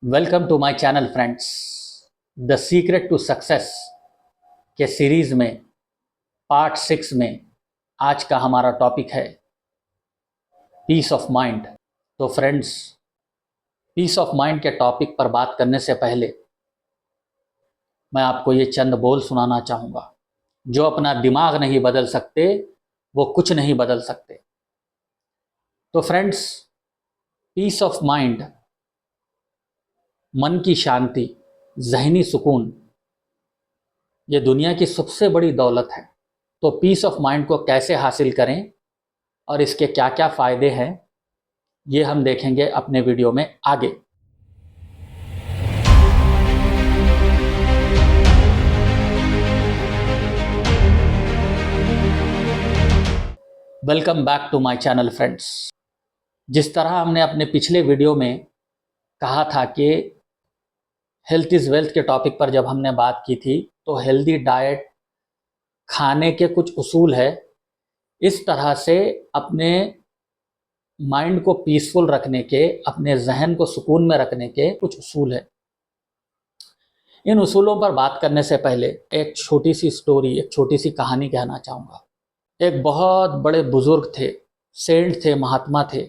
Welcome to my channel friends. The secret to success के series में part 6 में आज का हमारा टॉपिक है पीस ऑफ माइंड। तो फ्रेंड्स, पीस ऑफ माइंड के टॉपिक पर बात करने से पहले मैं आपको ये चंद बोल सुनाना चाहूँगा। जो अपना दिमाग नहीं बदल सकते वो कुछ नहीं बदल सकते। तो फ्रेंड्स, पीस ऑफ माइंड, मन की शांति, जहनी सुकून, ये दुनिया की सबसे बड़ी दौलत है। तो पीस ऑफ माइंड को कैसे हासिल करें और इसके क्या क्या फ़ायदे हैं, ये हम देखेंगे अपने वीडियो में आगे। Welcome back to my channel friends. जिस तरह हमने अपने पिछले वीडियो में कहा था कि हेल्थ इज़ वेल्थ के टॉपिक पर जब हमने बात की थी, तो हेल्दी डाइट, खाने के कुछ उसूल है, इस तरह से अपने माइंड को पीसफुल रखने के, अपने जहन को सुकून में रखने के कुछ उसूल है। इन उसूलों पर बात करने से पहले एक छोटी सी स्टोरी, एक छोटी सी कहानी कहना चाहूँगा। एक बहुत बड़े बुजुर्ग थे, सेंट थे, महात्मा थे।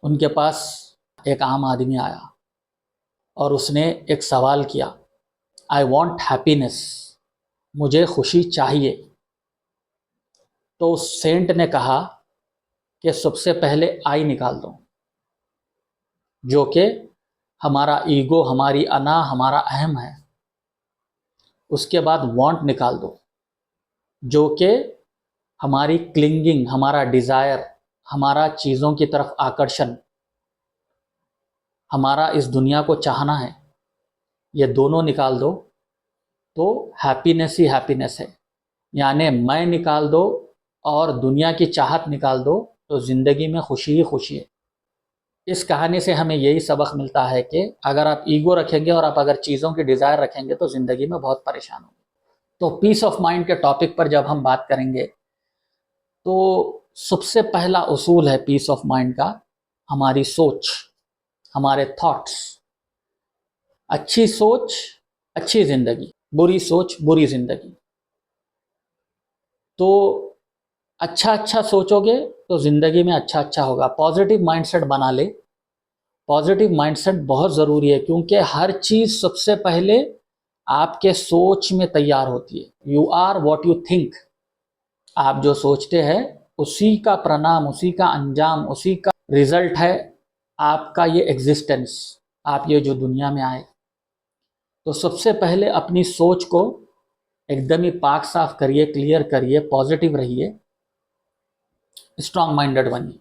उनके पास एक आम आदमी आया और उसने एक सवाल किया, आई वॉन्ट हैप्पीनेस, मुझे खुशी चाहिए। तो उस सेंट ने कहा कि सबसे पहले आई निकाल दो, जो कि हमारा ईगो, हमारी अना, हमारा अहम है। उसके बाद वांट निकाल दो, जो कि हमारी क्लिंगिंग, हमारा डिज़ायर, हमारा चीज़ों की तरफ आकर्षण, हमारा इस दुनिया को चाहना है। ये दोनों निकाल दो तो हैप्पीनेस ही हैप्पीनेस है। यानी मैं निकाल दो और दुनिया की चाहत निकाल दो तो ज़िंदगी में खुशी ही खुशी है। इस कहानी से हमें यही सबक मिलता है कि अगर आप ईगो रखेंगे और आप अगर चीज़ों की डिज़ायर रखेंगे तो ज़िंदगी में बहुत परेशान होंगे। तो पीस ऑफ माइंड के टॉपिक पर जब हम बात करेंगे तो सबसे पहला उसूल है पीस ऑफ माइंड का, हमारी सोच, हमारे थॉट्स। अच्छी सोच अच्छी ज़िंदगी, बुरी सोच बुरी ज़िंदगी। तो अच्छा सोचोगे तो ज़िंदगी में अच्छा होगा। पॉजिटिव माइंडसेट बना ले। पॉजिटिव माइंडसेट बहुत ज़रूरी है, क्योंकि हर चीज़ सबसे पहले आपके सोच में तैयार होती है। You are what you think. आप जो सोचते हैं उसी का परिणाम, उसी का अंजाम, उसी का रिजल्ट है आपका ये एग्जिस्टेंस, आप ये जो दुनिया में आए। तो सबसे पहले अपनी सोच को एकदम ही पाक साफ करिए, क्लियर करिए, पॉजिटिव रहिए, स्ट्रांग माइंडेड बनिए।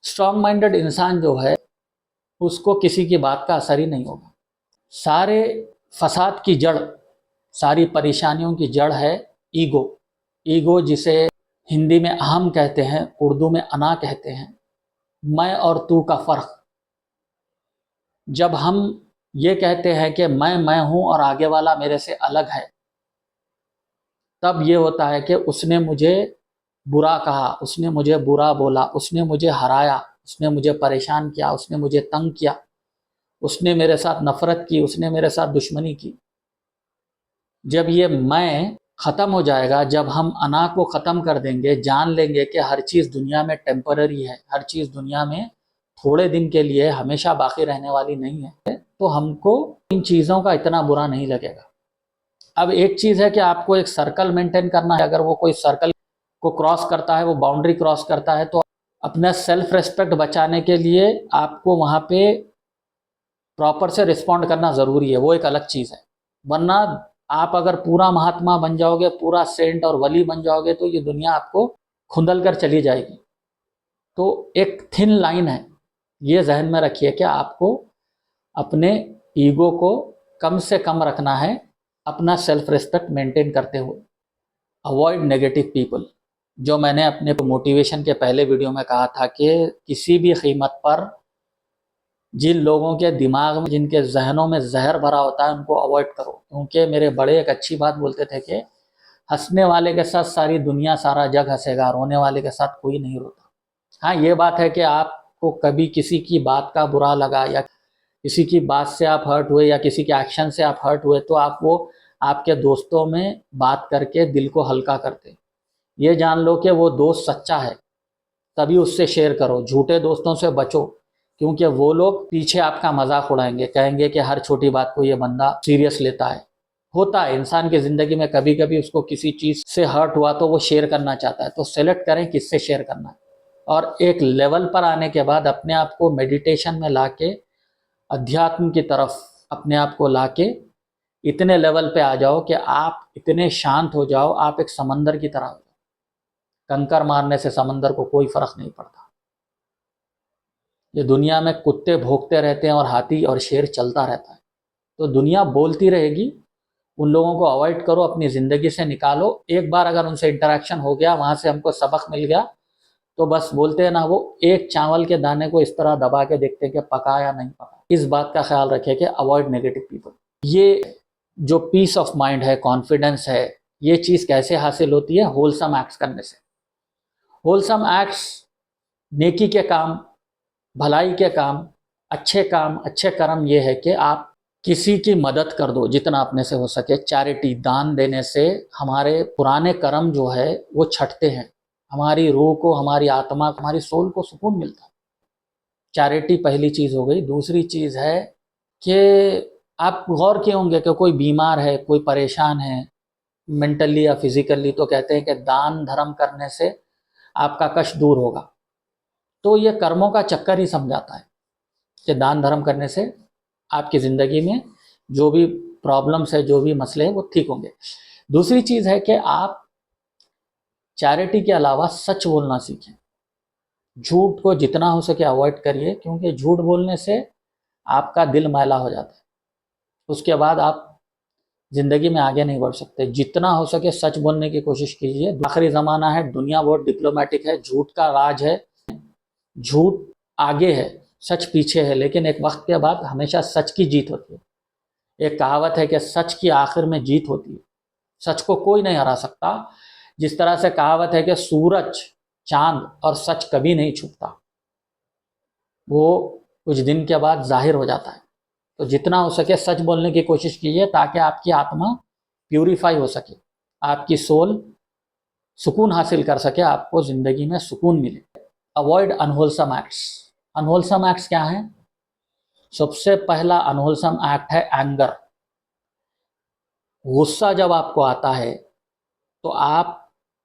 स्ट्रांग माइंडेड इंसान जो है उसको किसी की बात का असर ही नहीं होगा। सारे फसाद की जड़, सारी परेशानियों की जड़ है ईगो। ईगो जिसे हिंदी में अहम कहते हैं, उर्दू में अना कहते हैं। मैं और तू का फ़र्क। जब हम ये कहते हैं कि मैं हूँ और आगे वाला मेरे से अलग है, तब ये होता है कि उसने मुझे बुरा कहा, उसने मुझे बुरा बोला, उसने मुझे हराया, उसने मुझे परेशान किया, उसने मुझे तंग किया, उसने मेरे साथ नफ़रत की, उसने मेरे साथ दुश्मनी की। जब ये मैं ख़त्म हो जाएगा, जब हम अना को ख़त्म कर देंगे, जान लेंगे कि हर चीज़ दुनिया में टेम्पररी है, हर चीज़ दुनिया में थोड़े दिन के लिए, हमेशा बाकी रहने वाली नहीं है, तो हमको इन चीज़ों का इतना बुरा नहीं लगेगा। अब एक चीज़ है कि आपको एक सर्कल मेंटेन करना है। अगर वो कोई सर्कल को क्रॉस करता है, वो बाउंड्री क्रॉस करता है, तो अपना सेल्फ रेस्पेक्ट बचाने के लिए आपको वहाँ पे प्रॉपर से रिस्पॉन्ड करना ज़रूरी है, वो एक अलग चीज़ है। वरना आप अगर पूरा महात्मा बन जाओगे, पूरा सेंट और वली बन जाओगे, तो ये दुनिया आपको खुंदल कर चली जाएगी। तो एक थिन लाइन है, ये जहन में रखिए कि आपको अपने ईगो को कम से कम रखना है, अपना सेल्फ रिस्पेक्ट मेंटेन करते हुए। Avoid negative people. जो मैंने अपने मोटिवेशन के पहले वीडियो में कहा था कि किसी भी कीमत पर जिन लोगों के दिमाग में, जिनके जहनों में जहर भरा होता है, उनको अवॉइड करो। क्योंकि मेरे बड़े एक अच्छी बात बोलते थे कि हंसने वाले के साथ सारी दुनिया, सारा जग हंसेगा, रोने वाले के साथ कोई नहीं रोता। हाँ, ये बात है कि आपको आपको कभी किसी की बात का बुरा लगा या किसी की बात से आप हर्ट हुए या किसी के एक्शन से आप हर्ट हुए, तो आप वो आपके दोस्तों में बात करके दिल को हल्का करते। ये जान लो कि वो दोस्त सच्चा है, तभी उससे शेयर करो। झूठे दोस्तों से बचो, क्योंकि वो लोग पीछे आपका मजाक उड़ाएंगे, कहेंगे कि हर छोटी बात को ये बंदा सीरियस लेता है। होता है इंसान की ज़िंदगी में, कभी कभी उसको किसी चीज़ से हर्ट हुआ तो वो शेयर करना चाहता है, तो सेलेक्ट करें किससे शेयर करना है। और एक लेवल पर आने के बाद अपने आप को मेडिटेशन में लाके, अध्यात्म की तरफ अपने आप को लाके इतने लेवल पे आ जाओ कि आप इतने शांत हो जाओ, आप एक समंदर की तरह हो जाओ। कंकर मारने से समंदर को कोई फर्क नहीं पड़ता। ये दुनिया में कुत्ते भौंकते रहते हैं और हाथी और शेर चलता रहता है, तो दुनिया बोलती रहेगी। उन लोगों को अवॉइड करो, अपनी ज़िंदगी से निकालो। एक बार अगर उनसे इंटरेक्शन हो गया, वहाँ से हमको सबक मिल गया, तो बस बोलते हैं ना, वो एक चावल के दाने को इस तरह दबा के देखते हैं कि पका या नहीं पका। इस बात का ख्याल रखें कि अवॉइड नेगेटिव पीपल। ये जो पीस ऑफ माइंड है, कॉन्फिडेंस है, ये चीज़ कैसे हासिल होती है? होलसम एक्ट्स करने से। होलसम एक्ट्स, नेकी के काम, भलाई के काम, अच्छे कर्म ये है कि आप किसी की मदद कर दो जितना अपने से हो सके। चैरिटी, दान देने से हमारे पुराने कर्म जो है वो छटते हैं, हमारी रूह को, हमारी आत्मा को, हमारी सोल को सुकून मिलता है। चैरिटी पहली चीज़ हो गई। दूसरी चीज़ है कि आप गौर किए होंगे कि कोई बीमार है, कोई परेशान है मेंटली या फिजिकली, तो कहते हैं कि दान धर्म करने से आपका कष्ट दूर होगा। तो ये कर्मों का चक्कर ही समझाता है कि दान धर्म करने से आपकी ज़िंदगी में जो भी प्रॉब्लम्स है, जो भी मसले हैं, वो ठीक होंगे। दूसरी चीज़ है कि आप चैरिटी के अलावा सच बोलना सीखें। झूठ को जितना हो सके अवॉइड करिए, क्योंकि झूठ बोलने से आपका दिल मैला हो जाता है, उसके बाद आप ज़िंदगी में आगे नहीं बढ़ सकते। जितना हो सके सच बोलने की कोशिश कीजिए। आखिरी ज़माना है, दुनिया बहुत डिप्लोमेटिक है, झूठ का राज है। झूठ आगे है, सच पीछे है, लेकिन एक वक्त के बाद हमेशा सच की जीत होती है। एक कहावत है कि सच की आखिर में जीत होती है, सच को कोई नहीं हरा सकता। जिस तरह से कहावत है कि सूरज, चांद और सच कभी नहीं छुपता, वो कुछ दिन के बाद जाहिर हो जाता है। तो जितना हो सके सच बोलने की कोशिश कीजिए, ताकि आपकी आत्मा प्यूरिफाई हो सके, आपकी सोल सुकून हासिल कर सके, आपको ज़िंदगी में सुकून मिले। Avoid unwholesome acts. Unwholesome acts क्या हैं? सबसे पहला अनहोलसम एक्ट है एंगर। गुस्सा जब आपको आता है तो आप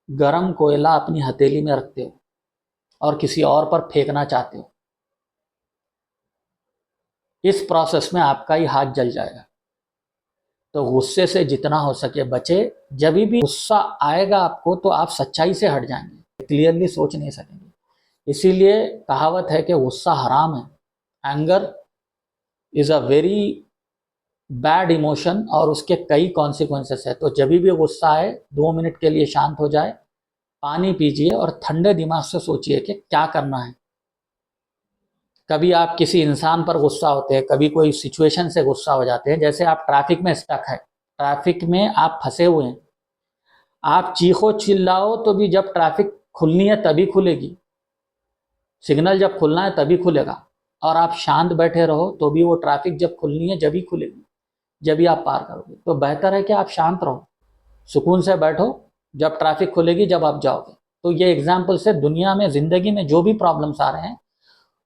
गरम कोयला अपनी हथेली में रखते हो और किसी और पर फेंकना चाहते हो। इस प्रोसेस में आपका ही हाथ जल जाएगा। तो गुस्से से जितना हो सके बचे। जब भी गुस्सा आएगा आपको, तो आप सच्चाई से हट जाएंगे, क्लियरली सोच नहीं सकेंगे। इसीलिए कहावत है कि गुस्सा हराम है। Anger is a very bad emotion और उसके कई कॉन्सिक्वेंसेस है। तो जब भी गुस्सा आए, 2 मिनट के लिए शांत हो जाए, पानी पीजिए और ठंडे दिमाग से सोचिए कि क्या करना है। कभी आप किसी इंसान पर गुस्सा होते हैं, कभी कोई सिचुएशन से गुस्सा हो जाते हैं। जैसे आप ट्रैफिक में स्टक है, ट्रैफिक में आप फंसे हुए हैं, आप चीखो चिल्लाओ तो भी जब ट्रैफिक खुलनी है तभी खुलेगी, सिग्नल जब खुलना है तभी खुलेगा। और आप शांत बैठे रहो तो भी वो ट्रैफिक जब खुलनी है जब ही खुलेगी, जब भी आप पार करोगे। तो बेहतर है कि आप शांत रहो, सुकून से बैठो, जब ट्रैफिक खुलेगी जब आप जाओगे। तो ये एग्जाम्पल से दुनिया में, ज़िंदगी में जो भी प्रॉब्लम्स आ रहे हैं,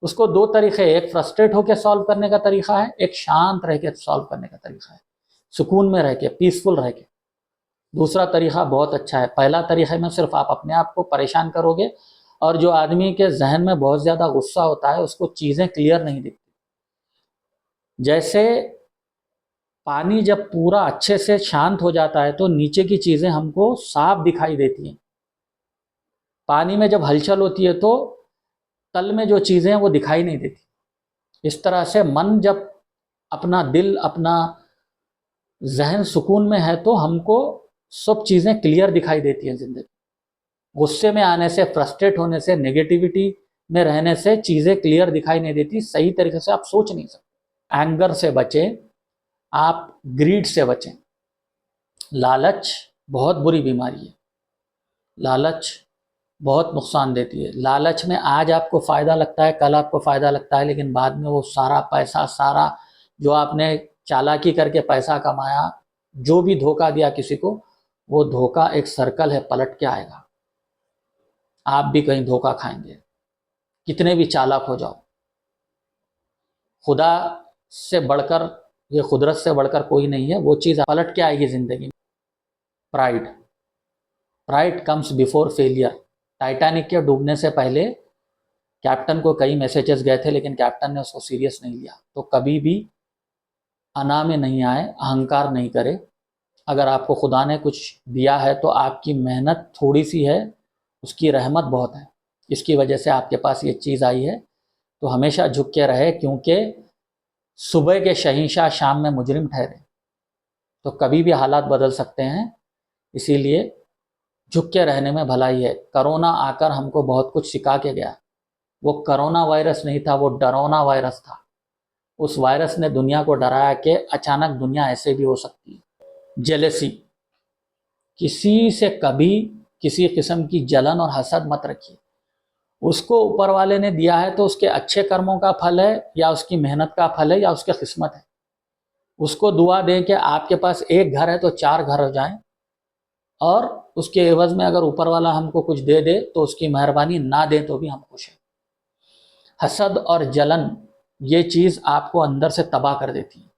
उसको 2 तरीके, एक फ्रस्ट्रेट होकर सॉल्व करने का तरीका है, एक शांत रह के सॉल्व करने का तरीका है, सुकून में रह के, पीसफुल रह के। दूसरा तरीका बहुत अच्छा है। पहला तरीके में सिर्फ आप अपने आप को परेशान करोगे, और जो आदमी के जहन में बहुत ज़्यादा गुस्सा होता है उसको चीज़ें क्लियर नहीं दिखती। जैसे पानी जब पूरा अच्छे से शांत हो जाता है तो नीचे की चीज़ें हमको साफ दिखाई देती हैं। पानी में जब हलचल होती है तो तल में जो चीज़ें हैं वो दिखाई नहीं देती। इस तरह से मन जब, अपना दिल, अपना जहन सुकून में है तो हमको सब चीज़ें क्लियर दिखाई देती हैं ज़िंदगी। गुस्से में आने से, फ्रस्ट्रेट होने से, नेगेटिविटी में रहने से चीज़ें क्लियर दिखाई नहीं देती, सही तरीके से आप सोच नहीं सकते। एंगर से बचें, आप ग्रीड से बचें। लालच बहुत बुरी बीमारी है। लालच बहुत नुकसान देती है। लालच में आज आपको फ़ायदा लगता है, कल आपको फ़ायदा लगता है, लेकिन बाद में वो सारा पैसा, सारा जो आपने चालाकी करके पैसा कमाया, जो भी धोखा दिया किसी को, वो धोखा एक सर्कल है, पलट के आएगा। आप भी कहीं धोखा खाएंगे, कितने भी चालाक हो जाओ। खुदा से बढ़कर, ये कुदरत से बढ़कर कोई नहीं है, वो चीज़ पलट के आएगी ज़िंदगी में। Pride, pride comes before failure. Titanic के डूबने से पहले कैप्टन को कई मैसेजेस गए थे, लेकिन कैप्टन ने उसको सीरियस नहीं लिया। तो कभी भी अना में नहीं आए, अहंकार नहीं करे। अगर आपको खुदा ने कुछ दिया है तो आपकी मेहनत थोड़ी सी है, उसकी रहमत बहुत है, इसकी वजह से आपके पास ये चीज़ आई है। तो हमेशा झुक के रहे, क्योंकि सुबह के शहंशाह शाम में मुजरिम ठहरे। तो कभी भी हालात बदल सकते हैं, इसीलिए झुक के रहने में भलाई है। कोरोना आकर हमको बहुत कुछ सिखा के गया। वो कोरोना वायरस नहीं था, वो डरोना वायरस था। उस वायरस ने दुनिया को डराया कि अचानक दुनिया ऐसे भी हो सकती है। जेलेसी, किसी से कभी किसी किस्म की जलन और हसद मत रखिए। उसको ऊपर वाले ने दिया है तो उसके अच्छे कर्मों का फल है, या उसकी मेहनत का फल है, या उसकी किस्मत है। उसको दुआ दें कि आपके पास एक घर है तो 4 घर हो जाएं, और उसके एवज में अगर ऊपर वाला हमको कुछ दे दे तो उसकी मेहरबानी, ना दे तो भी हम खुश हैं। हसद और जलन ये चीज़ आपको अंदर से तबाह कर देती है।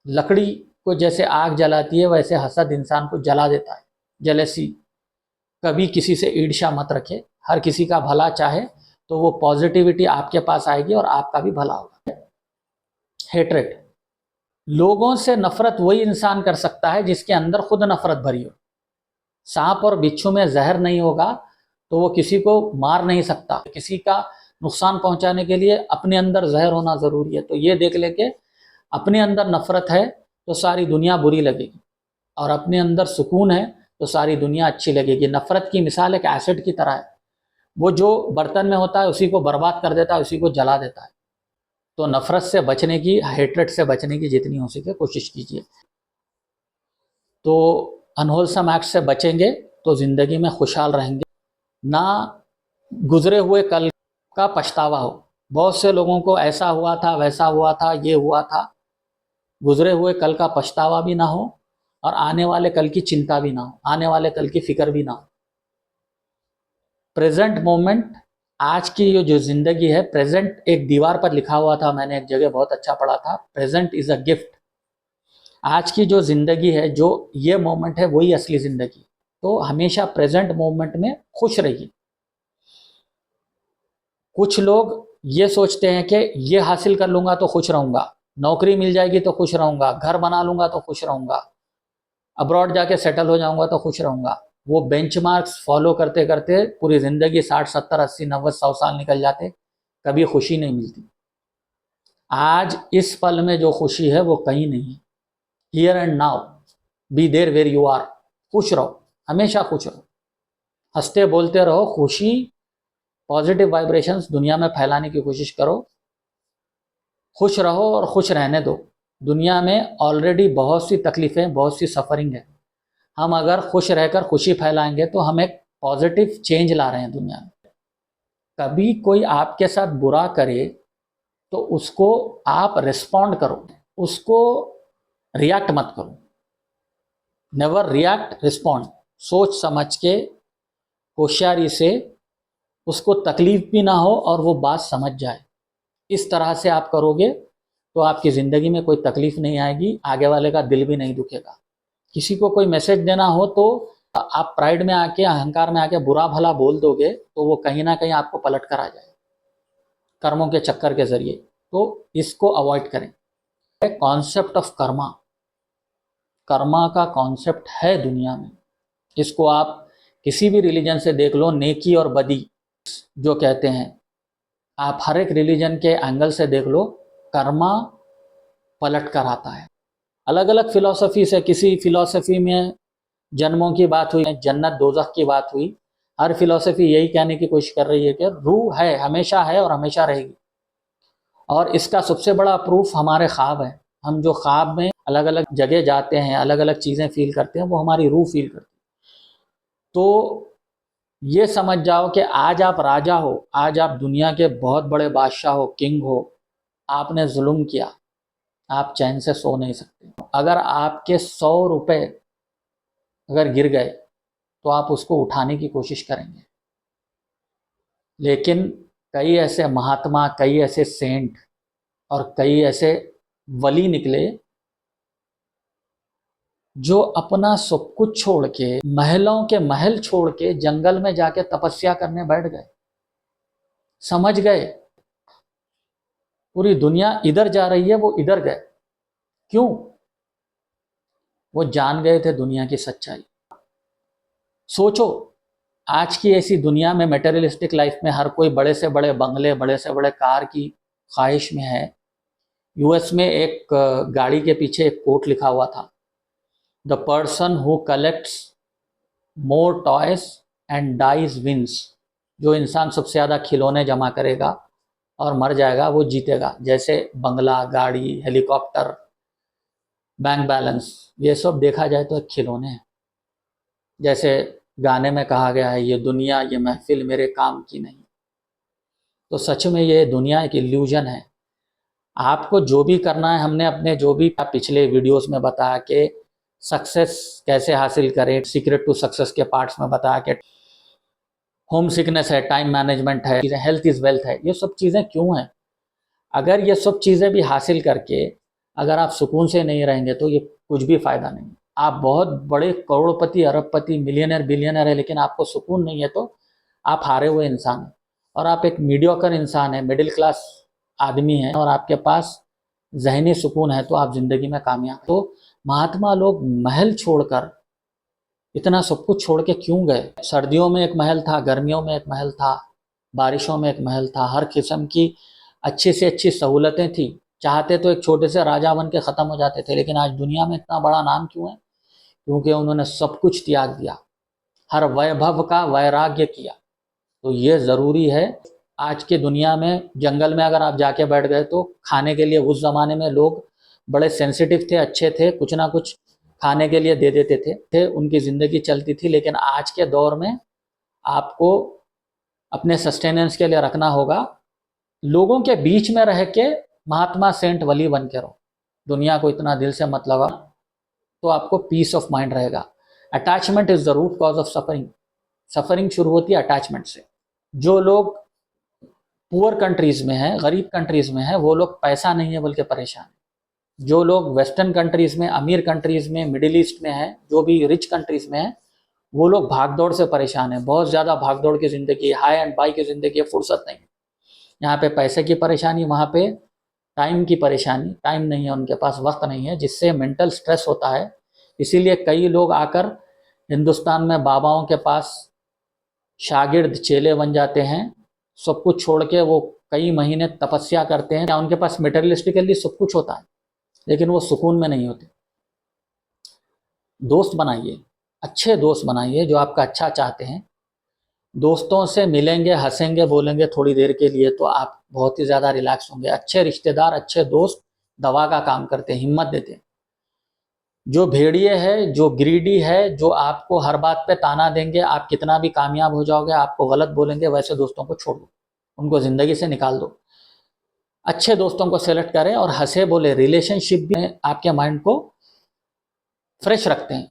लकड़ी को जैसे आग जलाती है, वैसे हसद इंसान को जला देता है। जेलेसी, कभी किसी से ईर्ष्या मत रखे। हर किसी का भला चाहे तो वो पॉजिटिविटी आपके पास आएगी और आपका भी भला होगा। हेट्रेड, लोगों से नफरत वही इंसान कर सकता है जिसके अंदर खुद नफरत भरी हो। सांप और बिच्छू में जहर नहीं होगा तो वो किसी को मार नहीं सकता। किसी का नुकसान पहुंचाने के लिए अपने अंदर जहर होना ज़रूरी है। तो ये देख ले के अपने अंदर नफरत है तो सारी दुनिया बुरी लगेगी, और अपने अंदर सुकून है तो सारी दुनिया अच्छी लगेगी। नफरत की मिसाल एक एसिड की तरह है, वो जो बर्तन में होता है उसी को बर्बाद कर देता है, उसी को जला देता है। तो नफरत से बचने की, हेट्रेड से बचने की जितनी हो सके कोशिश कीजिए। तो अनहोलसम एक्ट से बचेंगे तो ज़िंदगी में खुशहाल रहेंगे, ना गुजरे हुए कल का पछतावा हो। बहुत से लोगों को ऐसा हुआ था, वैसा हुआ था, ये हुआ था। गुजरे हुए कल का पछतावा भी ना हो, और आने वाले कल की चिंता भी ना हो, आने वाले कल की फिक्र भी ना हो। प्रेजेंट मोमेंट, आज की ये जो ज़िंदगी है, प्रेजेंट एक दीवार पर लिखा हुआ था, मैंने एक जगह बहुत अच्छा पढ़ा था, प्रेजेंट इज़ अ गिफ्ट। आज की जो ज़िंदगी है, जो ये मोमेंट है, वही असली ज़िंदगी। तो हमेशा प्रेजेंट मोमेंट में खुश रहिए। कुछ लोग ये सोचते हैं कि ये हासिल कर लूँगा तो खुश रहूँगा, नौकरी मिल जाएगी तो खुश रहूँगा, घर बना लूँगा तो खुश रहूँगा, अब्रॉड जाके सेटल हो जाऊँगा तो खुश रहूँगा। वो बेंचमार्क्स फॉलो करते करते पूरी ज़िंदगी 60, 70, 80, 90, 100 साल निकल जाते, कभी खुशी नहीं मिलती। आज इस पल में जो खुशी है वो कहीं नहीं है। Here and now, be there where you are. खुश रहो, हमेशा खुश रहो, हंसते बोलते रहो। खुशी, पॉजिटिव वाइब्रेशंस दुनिया में फैलाने की कोशिश करो। खुश रहो और खुश रहने दो। दुनिया में ऑलरेडी बहुत सी तकलीफ़ें, बहुत सी सफ़रिंग है। हम अगर खुश रहकर खुशी फैलाएंगे तो हम एक पॉजिटिव चेंज ला रहे हैं दुनिया में। कभी कोई आपके साथ बुरा करे तो उसको आप रिस्पॉन्ड करो, उसको रिएक्ट मत करो। Never react, respond. सोच समझ के, होशियारी से, उसको तकलीफ भी ना हो और वो बात समझ जाए। इस तरह से आप करोगे तो आपकी ज़िंदगी में कोई तकलीफ़ नहीं आएगी, आगे वाले का दिल भी नहीं दुखेगा। किसी को कोई मैसेज देना हो तो आप प्राइड में आके, अहंकार में आके बुरा भला बोल दोगे तो वो कहीं ना कहीं आपको पलट कर आ जाए कर्मों के चक्कर के ज़रिए। तो इसको अवॉइड करें। कॉन्सेप्ट ऑफ कर्मा, कर्मा का कॉन्सेप्ट है दुनिया में। इसको आप किसी भी रिलीजन से देख लो, नेकी और बदी जो कहते हैं, आप हर एक रिलीजन के एंगल से देख लो, कर्मा पलट कर आता है। अलग अलग फिलॉसफी से, किसी फिलॉसफी में जन्मों की बात हुई, जन्नत दोज़ख की बात हुई। हर फिलॉसफी यही कहने की कोशिश कर रही है कि रूह है, हमेशा है और हमेशा रहेगी। और इसका सबसे बड़ा प्रूफ हमारे ख्वाब है। हम जो ख्वाब में अलग अलग जगह जाते हैं, अलग अलग चीज़ें फील करते हैं, वो हमारी रूह फील करती है। तो ये समझ जाओ कि आज आप राजा हो, आज आप दुनिया के बहुत बड़े बादशाह हो, किंग हो, आपने जुल्म किया, आप चैन से सो नहीं सकते। अगर आपके 100 रुपए अगर गिर गए तो आप उसको उठाने की कोशिश करेंगे, लेकिन कई ऐसे महात्मा, कई ऐसे सेंट और कई ऐसे वली निकले जो अपना सब कुछ छोड़ के, महलों के महल छोड़ के जंगल में जाके तपस्या करने बैठ गए। समझ गए पूरी दुनिया इधर जा रही है, वो इधर गए। क्यों? वो जान गए थे दुनिया की सच्चाई। सोचो, आज की ऐसी दुनिया में, मटेरियलिस्टिक लाइफ में, हर कोई बड़े से बड़े बंगले, बड़े से बड़े कार की ख्वाहिश में है। यूएस में एक गाड़ी के पीछे एक कोट लिखा हुआ था, the person who collects more toys and dies wins. जो इंसान सबसे ज़्यादा खिलौने जमा करेगा और मर जाएगा, वो जीतेगा। जैसे बंगला, गाड़ी, हेलीकॉप्टर, बैंक बैलेंस, ये सब देखा जाए तो एक खिलौने हैं। जैसे गाने में कहा गया है, ये दुनिया, ये महफिल मेरे काम की नहीं। तो सच में ये दुनिया एक इल्यूजन है। आपको जो भी करना है, हमने अपने जो भी पिछले वीडियोस में बताया कि सक्सेस कैसे हासिल करें, सीक्रेट टू सक्सेस के पार्ट्स में बताया कि होम सिकनेस है, टाइम मैनेजमेंट है, हेल्थ इज़ वेल्थ है। ये सब चीज़ें क्यों हैं? अगर ये सब चीज़ें भी हासिल करके अगर आप सुकून से नहीं रहेंगे तो ये कुछ भी फ़ायदा नहीं। आप बहुत बड़े करोड़पति, अरबपति, मिलियनर, बिलियनर है, लेकिन आपको सुकून नहीं है तो आप हारे हुए इंसान हैं। और आप एक मीडियोकर इंसान है, मिडिल क्लास आदमी है, और आपके पास जहनी सुकून है, तो आप ज़िंदगी में कामयाब। तो महात्मा लोग महल छोड़कर, इतना सब कुछ छोड़ के क्यों गए? सर्दियों में एक महल था, गर्मियों में एक महल था, बारिशों में एक महल था, हर किस्म की अच्छी से अच्छी सहूलतें थी। चाहते तो एक छोटे से राजा बन के ख़त्म हो जाते थे, लेकिन आज दुनिया में इतना बड़ा नाम क्यों है? क्योंकि उन्होंने सब कुछ त्याग दिया, हर वैभव का वैराग्य किया। तो ये ज़रूरी है। आज की दुनिया में जंगल में अगर आप जाके बैठ गए तो खाने के लिए, उस ज़माने में लोग बड़े सेंसिटिव थे, अच्छे थे, कुछ ना कुछ खाने के लिए दे देते थे, उनकी ज़िंदगी चलती थी। लेकिन आज के दौर में आपको अपने सस्टेनेंस के लिए रखना होगा, लोगों के बीच में रह के महात्मा, सेंट, वली बन के रहो। दुनिया को इतना दिल से मत लगाओ, तो आपको पीस ऑफ माइंड रहेगा। Attachment is the root cause of suffering. Suffering शुरू होती है अटैचमेंट से। जो लोग पुअर कंट्रीज़ में हैं, गरीब कंट्रीज़ में हैं, वो लोग पैसा नहीं है बल्कि परेशान है। जो लोग वेस्टर्न कंट्रीज़ में, अमीर कंट्रीज़ में, मिडिल ईस्ट में हैं, जो भी रिच कंट्रीज़ में हैं, वो लोग भागदौड़ से परेशान हैं। बहुत ज़्यादा भागदौड़ की ज़िंदगी, हाई एंड बाई की ज़िंदगी, फुर्सत नहीं। यहाँ पे पैसे की परेशानी, वहाँ पे टाइम की परेशानी। टाइम नहीं है उनके पास, वक्त नहीं है, जिससे मेंटल स्ट्रेस होता है। इसीलिए कई लोग आकर हिंदुस्तान में बाबाओं के पास शागिर्द, चेले बन जाते हैं। सब कुछ छोड़ के वो कई महीने तपस्या करते हैं। उनके पास मटेरियलिस्टिकली सब कुछ होता है, लेकिन वो सुकून में नहीं होते। दोस्त बनाइए, अच्छे दोस्त बनाइए जो आपका अच्छा चाहते हैं। दोस्तों से मिलेंगे, हंसेंगे, बोलेंगे थोड़ी देर के लिए, तो आप बहुत ही ज़्यादा रिलैक्स होंगे। अच्छे रिश्तेदार, अच्छे दोस्त दवा का काम करते हैं, हिम्मत देते हैं। जो भेड़िए है, जो ग्रीडी है, जो आपको हर बात पे ताना देंगे, आप कितना भी कामयाब हो जाओगे, आपको गलत बोलेंगे, वैसे दोस्तों को छोड़ दो, उनको ज़िंदगी से निकाल दो। अच्छे दोस्तों को सेलेक्ट करें और हंसे बोले। रिलेशनशिप भी आपके माइंड को फ्रेश रखते हैं।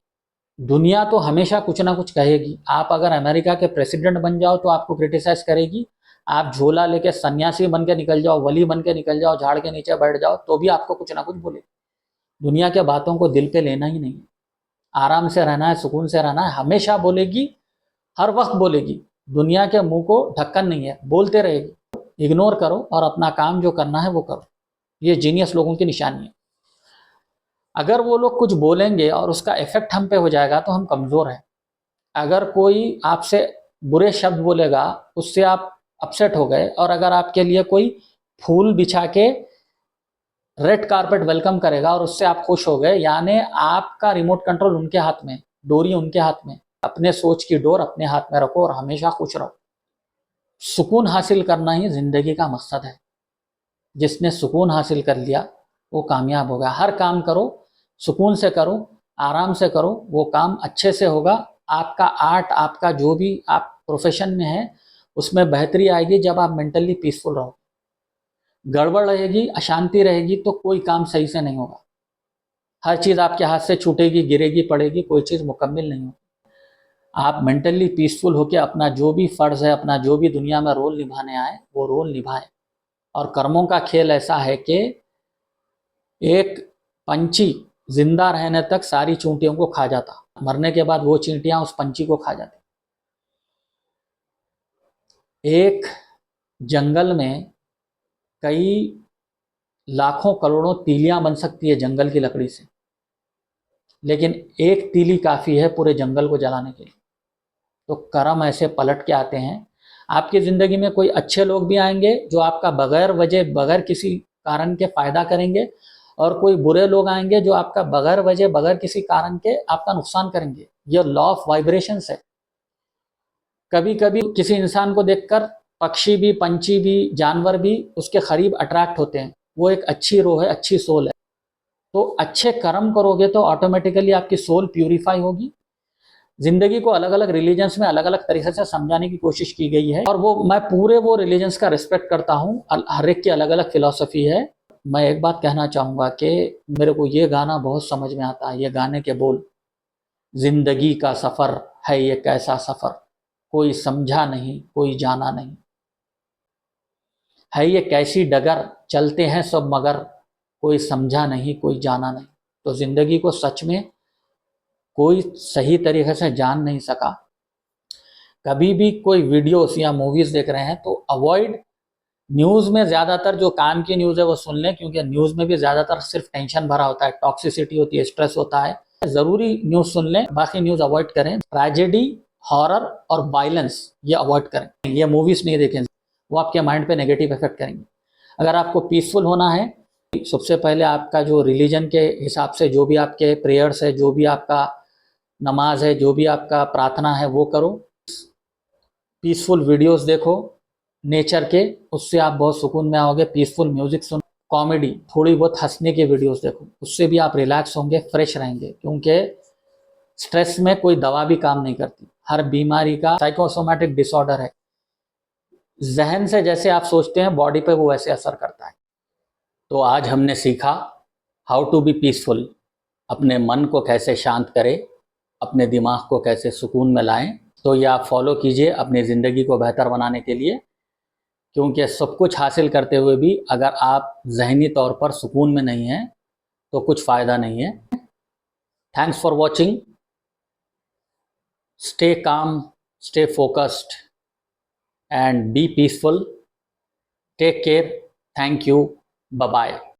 दुनिया तो हमेशा कुछ ना कुछ कहेगी। आप अगर अमेरिका के प्रेसिडेंट बन जाओ तो आपको क्रिटिसाइज करेगी। आप झोला लेके सन्यासी बन के निकल जाओ, वली बन के निकल जाओ, झाड़ के नीचे बैठ जाओ, तो भी आपको कुछ ना कुछ बोले। दुनिया के बातों को दिल पे लेना ही नहीं है। आराम से रहना है, सुकून से रहना है। हमेशा बोलेगी, हर वक्त बोलेगी। दुनिया के मुंह को ढक्कन नहीं है, बोलते रहेगी। इग्नोर करो और अपना काम जो करना है वो करो। ये जीनियस लोगों की निशानी है। अगर वो लोग कुछ बोलेंगे और उसका इफेक्ट हम पे हो जाएगा तो हम कमज़ोर हैं। अगर कोई आपसे बुरे शब्द बोलेगा, उससे आप अपसेट हो गए, और अगर आपके लिए कोई फूल बिछा के रेड कारपेट वेलकम करेगा और उससे आप खुश हो गए, यानी आपका रिमोट कंट्रोल उनके हाथ में, डोरी उनके हाथ में। अपने सोच की डोर अपने हाथ में रखो और हमेशा खुश रहो। सुकून हासिल करना ही जिंदगी का मकसद है। जिसने सुकून हासिल कर लिया वो कामयाब होगा। हर काम करो, सुकून से करो, आराम से करो, वो काम अच्छे से होगा। आपका आर्ट, आपका जो भी आप प्रोफेशन में है उसमें बेहतरी आएगी जब आप मेंटली पीसफुल रहो। गड़बड़ रहेगी, अशांति रहेगी तो कोई काम सही से नहीं होगा। हर चीज़ आपके हाथ से छूटेगी, गिरेगी, पड़ेगी, कोई चीज़ मुकम्मल नहीं होगी। आप मेंटली पीसफुल होकर अपना जो भी फ़र्ज़ है, अपना जो भी दुनिया में रोल निभाने आए वो रोल निभाएं। और कर्मों का खेल ऐसा है कि एक पंछी जिंदा रहने तक सारी चींटियों को खा जाता, मरने के बाद वो चींटियां उस पंछी को खा जाती। एक जंगल में कई लाखों करोड़ों तीलियां बन सकती है जंगल की लकड़ी से, लेकिन एक तीली काफ़ी है पूरे जंगल को जलाने के लिए। तो कर्म ऐसे पलट के आते हैं। आपकी ज़िंदगी में कोई अच्छे लोग भी आएंगे जो आपका बगैर वजह, बगैर किसी कारण के फ़ायदा करेंगे, और कोई बुरे लोग आएंगे जो आपका बगैर वजह, बगैर किसी कारण के आपका नुकसान करेंगे। यह लॉ ऑफ वाइब्रेशंस है। कभी कभी किसी इंसान को देखकर पक्षी भी, पंछी भी, जानवर भी उसके करीब अट्रैक्ट होते हैं। वो एक अच्छी रूह है, अच्छी सोल है। तो अच्छे कर्म करोगे तो ऑटोमेटिकली आपकी सोल प्यूरिफाई होगी। जिंदगी को अलग अलग रिलीजन्स में अलग अलग तरीके से समझाने की कोशिश की गई है, और मैं पूरे वो रिलीजन्स का रिस्पेक्ट करता हूँ। हर एक की अलग अलग फिलॉसफी है। मैं एक बात कहना चाहूँगा कि मेरे को ये गाना बहुत समझ में आता है। ये गाने के बोल, जिंदगी का सफ़र है ये कैसा सफ़र, कोई समझा नहीं कोई जाना नहीं, है ये कैसी डगर चलते हैं सब मगर, कोई समझा नहीं कोई जाना नहीं। तो ज़िंदगी को सच में कोई सही तरीके से जान नहीं सका। कभी भी कोई वीडियोस या मूवीज़ देख रहे हैं तो अवॉइड। न्यूज़ में ज़्यादातर जो काम की न्यूज़ है वो सुन लें, क्योंकि न्यूज़ में भी ज़्यादातर सिर्फ टेंशन भरा होता है, टॉक्सिसिटी होती है, स्ट्रेस होता है। ज़रूरी न्यूज़ सुन लें, बाकी न्यूज़ अवॉइड करें। ट्रेजेडी, हॉरर और वायलेंस ये अवॉइड करें। ये मूवीज़ नहीं देखें, वो आपके माइंड पे नेगेटिव इफेक्ट करेंगे। अगर आपको पीसफुल होना है, सबसे पहले आपका जो रिलीजन के हिसाब से जो भी आपके प्रेयर्स है, जो भी आपका नमाज है, जो भी आपका प्रार्थना है वो करो। पीसफुल वीडियोस देखो नेचर के, उससे आप बहुत सुकून में आओगे। पीसफुल म्यूजिक सुनो, कॉमेडी, थोड़ी बहुत हंसने की वीडियोस देखो, उससे भी आप रिलैक्स होंगे, फ्रेश रहेंगे। क्योंकि स्ट्रेस में कोई दवा भी काम नहीं करती। हर बीमारी का साइकोसोमैटिक डिसऑर्डर है। जहन से जैसे आप सोचते हैं बॉडी पे वो वैसे असर करता है। तो आज हमने सीखा हाउ टू बी पीसफुल। अपने मन को कैसे शांत करें, अपने दिमाग को कैसे सुकून में लाएं। तो ये आप फॉलो कीजिए अपनी ज़िंदगी को बेहतर बनाने के लिए। क्योंकि सब कुछ हासिल करते हुए भी अगर आप ज़हनी तौर पर सुकून में नहीं हैं तो कुछ फ़ायदा नहीं है। Thanks for watching. Stay calm, stay focused and be peaceful. Take care. Thank you. Bye bye.